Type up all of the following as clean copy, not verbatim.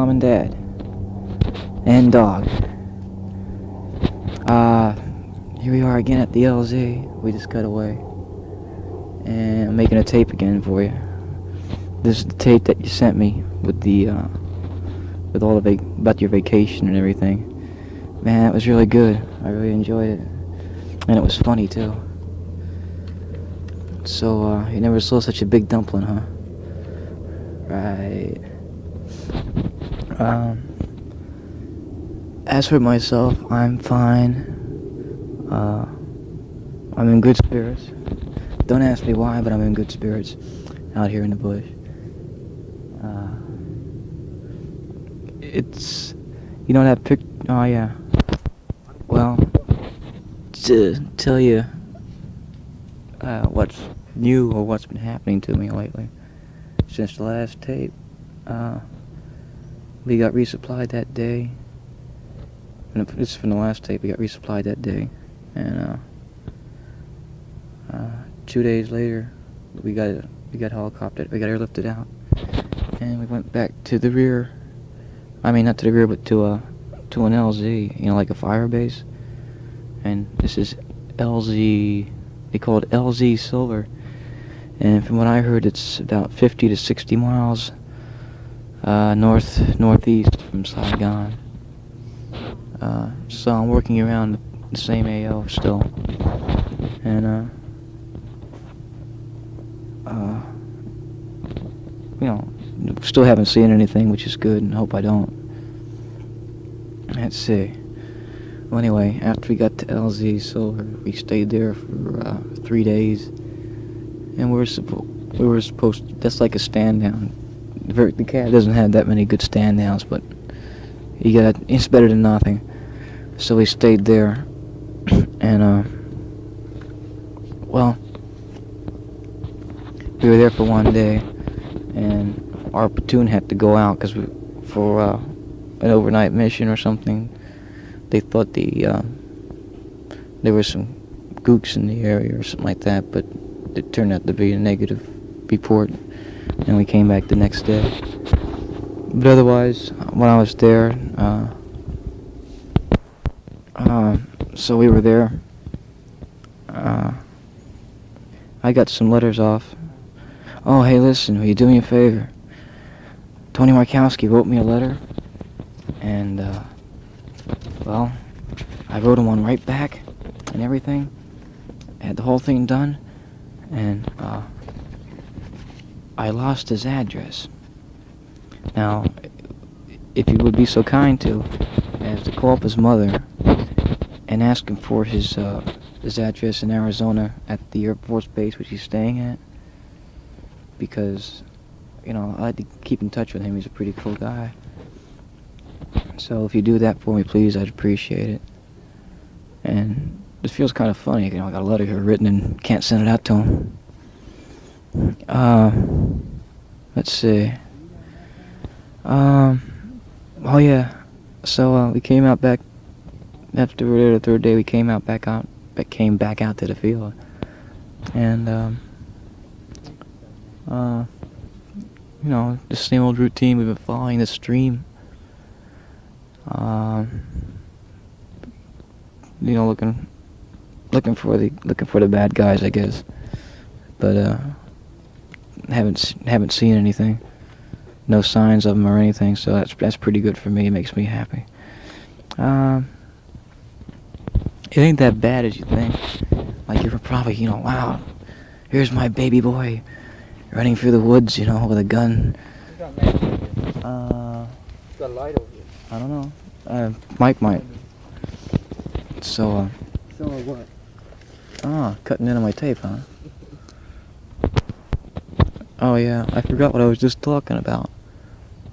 mom and dad and dog. Here we are again at the LZ. We just cut away, and I'm making a tape again for you. This is the tape that you sent me with the with all the about your vacation and everything. Man, it was really good. I really enjoyed it, and it was funny too. So you never saw such a big dumpling, huh? Right. As for myself, I'm fine. I'm in good spirits. Don't ask me why, but I'm in good spirits out here in the bush. It's, you know that pic. Oh yeah. Well, to tell you what's new or what's been happening to me lately since the last tape. We got resupplied that day. And this is from the last tape. We got resupplied that day, and 2 days later, we got helicoptered. We got airlifted out, and we went back to the rear. I mean, not to the rear, but to an LZ. You know, like a fire base. And this is LZ. They call it LZ Silver. And from what I heard, it's about 50 to 60 miles northeast from Saigon. So I'm working around the same AO still, and you know, still haven't seen anything, which is good, and hope I don't. Let's see. Well, anyway, after we got to LZ Silver, we stayed there for 3 days, and we were supposed to, that's like a stand down. The cat doesn't have that many good stand downs, but it's better than nothing. So we stayed there, and well, we were there for 1 day, and our platoon had to go out because for an overnight mission or something. They thought there were some gooks in the area or something like that, but it turned out to be a negative report, and we came back the next day. But otherwise, when I was there, so we were there. I got some letters off. Oh, hey, listen, will you do me a favor? Tony Markowski wrote me a letter, and well, I wrote him one right back and everything. I had the whole thing done, and I lost his address. Now, if you would be so kind as to call up his mother and ask him for his address in Arizona at the Air Force base which he's staying at, because, you know, I like to keep in touch with him. He's a pretty cool guy. So if you do that for me, please, I'd appreciate it. And this feels kind of funny, you know, I got a letter here written and can't send it out to him. Let's see. Oh yeah. So we came out back after we were there the third day. We came back out to the field, and you know, the same old routine. We've been following the stream. You know, looking for the bad guys, I guess, but haven't seen anything. No signs of them or anything, so that's pretty good for me. It makes me happy. It ain't that bad as you think. Like, you're probably, you know, wow, here's my baby boy running through the woods, you know, with a gun. Got a light over here. I don't know. Mike might. So what? Cutting in on my tape, huh? Oh yeah, I forgot what I was just talking about.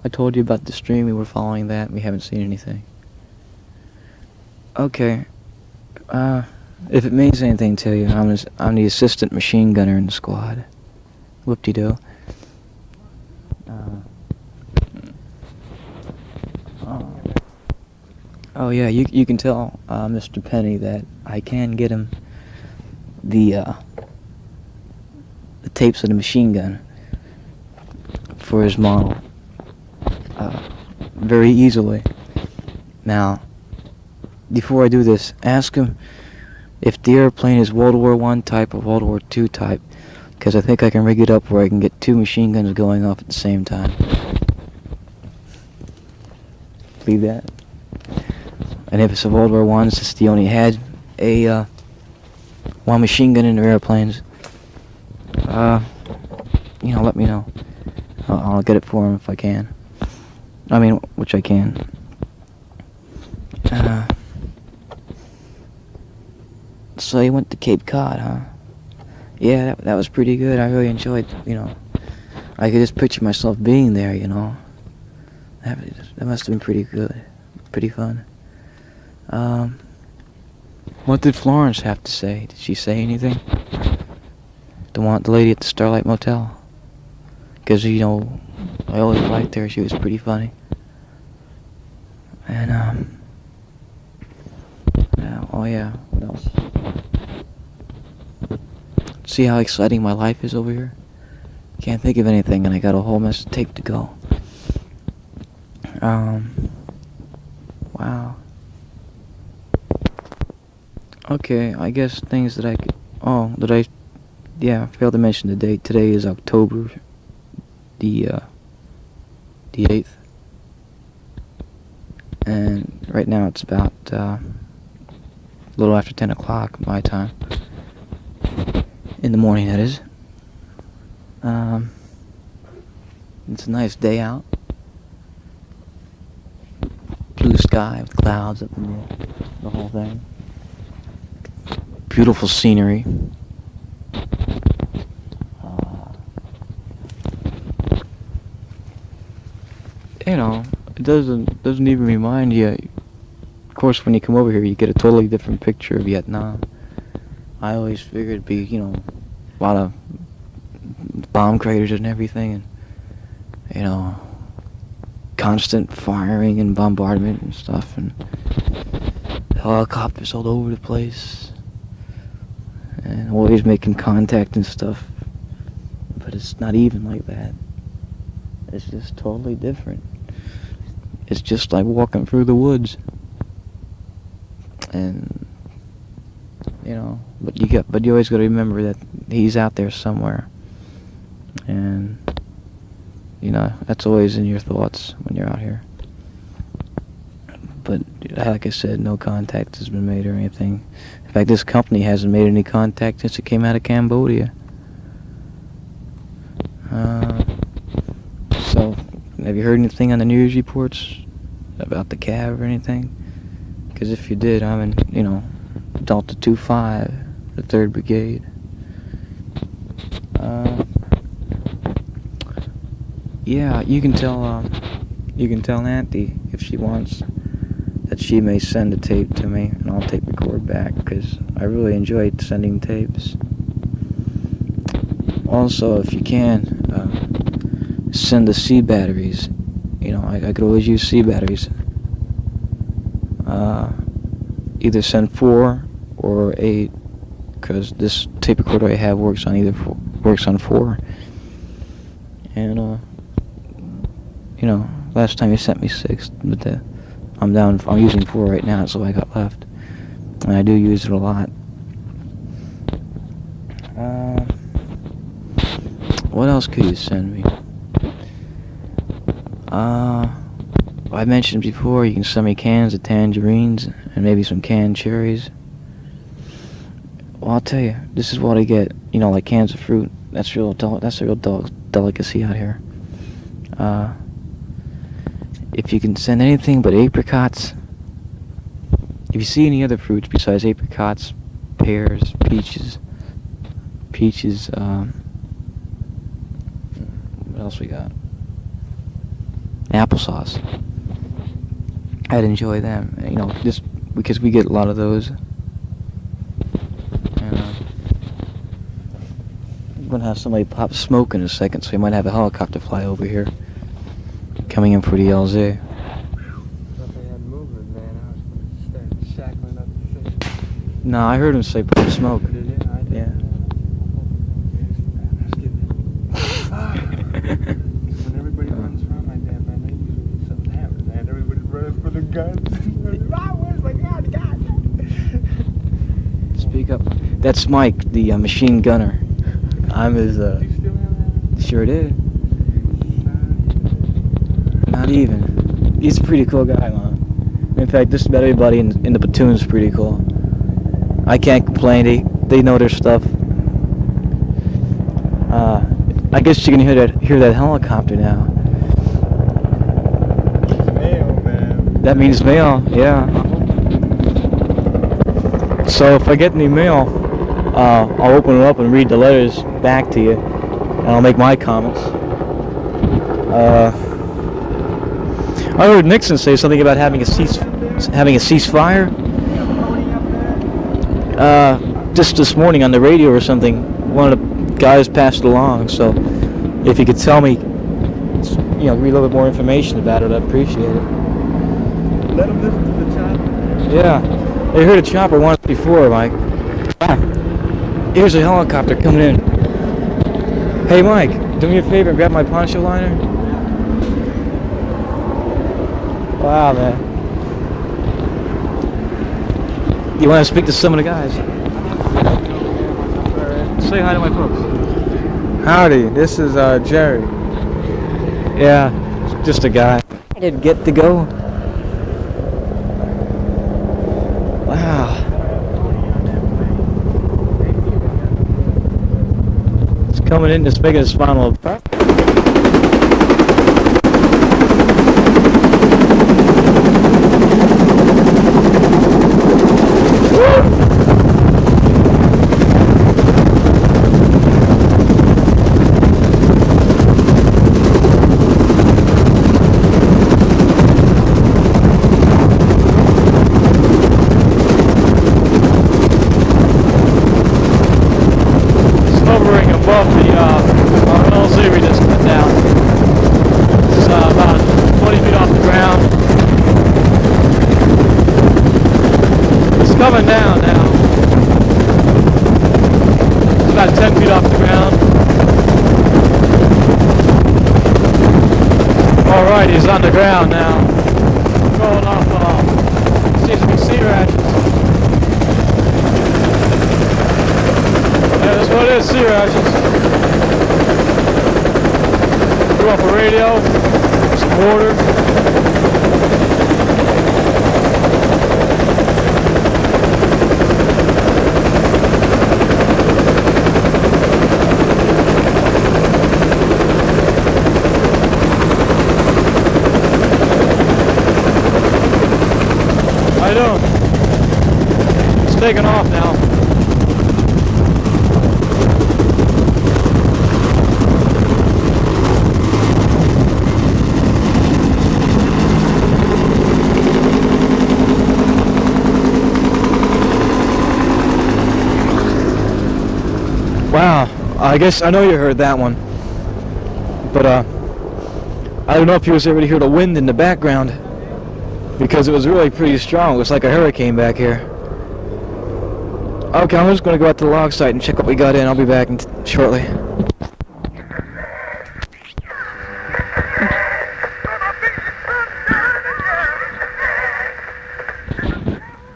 I told you about the stream, we were following that, we haven't seen anything. Okay. If it means anything to you, I'm the assistant machine gunner in the squad. Whoop-de-doo. Oh yeah, you can tell Mr. Penny that I can get him the tapes of the machine gun for his model. very easily. Now, before I do this, ask him if the airplane is World War I type or World War II type, because I think I can rig it up where I can get 2 machine guns going off at the same time. Believe that? And if it's a World War I, since they only had a 1 machine gun in their airplanes, you know, let me know. I'll get it for him if I can. I mean, which I can. So you went to Cape Cod, huh? Yeah, that was pretty good. I really enjoyed, you know. I could just picture myself being there, you know. That must have been pretty good. Pretty fun. What did Florence have to say? Did she say anything? The lady at the Starlight Motel? Because, you know, I always liked her. She was pretty funny. And, oh yeah, what else? See how exciting my life is over here? Can't think of anything, and I got a whole mess of tape to go. Wow. Okay, I guess things that I could... Oh, yeah, I failed to mention the date. Today is October the 8th. And right now it's about a little after 10 o'clock my time. In the morning, that is. It's a nice day out. Blue sky with clouds up in the whole thing. Beautiful scenery. You know, it doesn't even remind you. Of course, when you come over here, you get a totally different picture of Vietnam. I always figured it'd be, you know, a lot of bomb craters and everything, and, you know, constant firing and bombardment and stuff, and helicopters all over the place, and always making contact and stuff. But it's not even like that. It's just totally different. It's just like walking through the woods. And, you know, but you always got to remember that he's out there somewhere. And, you know, that's always in your thoughts when you're out here. But, like I said, no contact has been made or anything. In fact, this company hasn't made any contact since it came out of Cambodia. So, have you heard anything on the news reports about the Cav or anything? Because if you did, I'm in, you know, Delta 25, the 3rd Brigade. Yeah, you can tell Auntie if she wants that she may send a tape to me, and I'll tape record back, because I really enjoyed sending tapes. Also, if you can, send the C batteries. You know, I could always use C batteries. Either send 4 or 8, because this tape recorder I have works on 4. And you know, last time you sent me 6, but I'm using 4 right now. That's all I got left, and I do use it a lot. What else could you send me? I mentioned before, you can send me cans of tangerines and maybe some canned cherries. Well, I'll tell you, this is what I get. You know, like cans of fruit. That's a real delicacy out here. If you can send anything but apricots, if you see any other fruits besides apricots, pears, peaches, what else we got? Applesauce. I'd enjoy them, you know, just because we get a lot of those. And I'm gonna have somebody pop smoke in a second, so you might have a helicopter fly over here, coming in for the LZ. No, I heard him say pop smoke. Did you? I did. Yeah. When everybody runs around like that, man, they usually get something happen. guns. Where's my gun? Speak up. That's Mike, the machine gunner. I'm his, Sure did. Not even. He's a pretty cool guy, man. In fact, just about everybody in the platoon is pretty cool. I can't complain. They know their stuff. I guess you can hear that helicopter now. Mail, man. That means mail, yeah. So if I get any mail, I'll open it up and read the letters back to you, and I'll make my comments. I heard Nixon say something about having a ceasefire. Just this morning on the radio or something, one of the guys passed it along. So if you could tell me, read a little bit more information about it, I'd appreciate it. Let them listen to the chopper. Yeah, they heard a chopper once before, Mike. Ah, here's a helicopter coming in. Hey, Mike, do me a favor and grab my poncho liner. Wow, man. You want to speak to some of the guys? Say hi to my folks. Howdy, this is Jerry. Yeah, just a guy. I didn't get to go. Wow. It's coming in, just making a final. Coming down now. It's about 10 feet off the ground. Alright, he's on the ground now. Going off, seems to be sea ratchets. Yeah, that's what it is, sea ratchets. Threw off a radio, some water. It's taking off now. Wow, I guess I know you heard that one. But I don't know if you was able to hear the wind in the background, because it was really pretty strong. It was like a hurricane back here. Okay, I'm just going to go out to the log site and check what we got in. I'll be back shortly.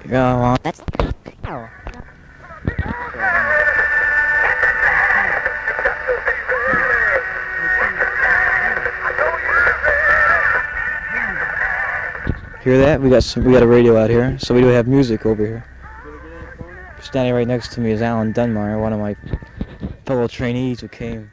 Go on. Hear that? We got a radio out here, so we do have music over here. Standing right next to me is Alan Dunmire, one of my fellow trainees who came